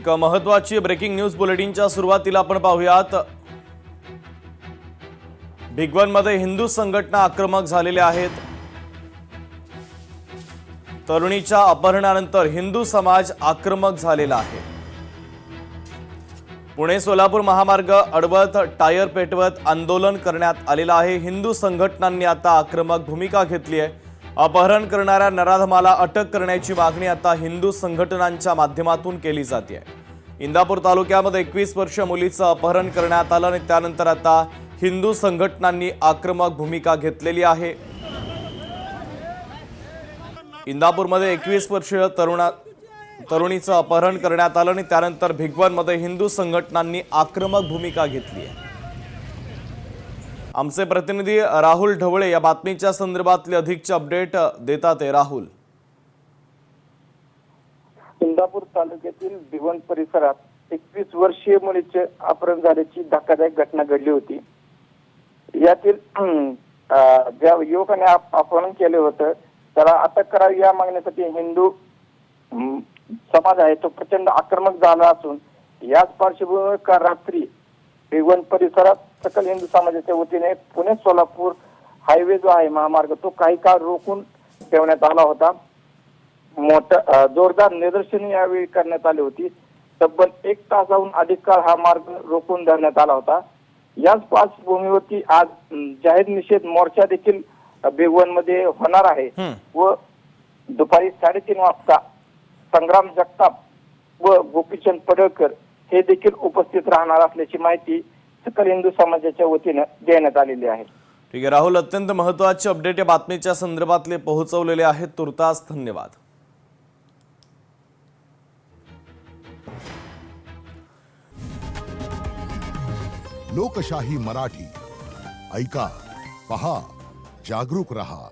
एक महत्त्वाची breaking news बुलेटिनच्या सुरुवातीला आपण पाहूयात। भिगवणमध्ये हिंदू संघटना आक्रमक झालेल्या आहेत। तरुणीच्या अपहरणानंतर हिंदू समाज आक्रमक झालेला आहे। पुणे सोलापूर महामार्ग अडवत टायर पेटवत आंदोलन करण्यात आलेला आहे। हिंदू संघटनांनी आता आक्रमक भूमिका घेतली आहे। अपहरण करणाऱ्या नराधमाला अटक करण्याची मागणी आता हिंदू संघटनांच्या माध्यमातून केली जाते। इंदापूर तालुक्यामध्ये 21 वर्षीय मुलीचं अपहरण करण्यात आलं आणि त्यानंतर आता हिंदू संघटनांनी आक्रमक भूमिका घेतलेली आहे। इंदापूरमध्ये 21 वर्षीय तरुणीचं अपहरण करण्यात आलं आणि त्यानंतर भिगवणमध्ये हिंदू संघटनांनी आक्रमक भूमिका घेतली आहे। आमचे प्रतिनिधी राहुल ढवळे या बातमीच्या संदर्भातले अधिकचे अपडेट देतात। राहुल, इंदापूर तालुक्यातील भिगवण परिसरात 21 वर्षीय मुलीचे अपहरण झाल्याची धक्कादायक घटना घडली होती। यातील ज्या युवकाने अपहरण केले होते त्याला अटक करावी या मागणीसाठी हिंदू समाज आहे तो प्रचंड आक्रमक झाला असून याच पार्श्वभूमीवर काल रात्री भिगवण परिसरात सकल हिंदू समाजाच्या वतीने पुणे सोलापूर हायवे जो आहे महामार्ग तो काही काळ रोखून ठेवण्यात आला होता। मोठा जोरदार निदर्शने यावेळी करण्यात आली होती। तब्बल 1 तासाहून अधिक काळ हा मार्ग रोखून धरण्यात आला होता। याच पार्श्वभूमीवरती आज जाहीर निषेध मोर्चा देखील भिगवणमध्ये होणार आहे व दुपारी 3:30 वाजता संग्राम जगताप व गोपीचंद पडळकर हे देखील उपस्थित राहणार असल्याची माहिती सकल हिंदू समाजाच्या वतीने देण्यात आलेली आहे। ठीक आहे राहुल, अत्यंत महत्त्वाचे अपडेट या बातमीच्या संदर्भातले पोहोचवलेले आहेत। तुर्तास धन्यवाद। लोकशाही मराठी ऐका, पहा, जागरूक रहा।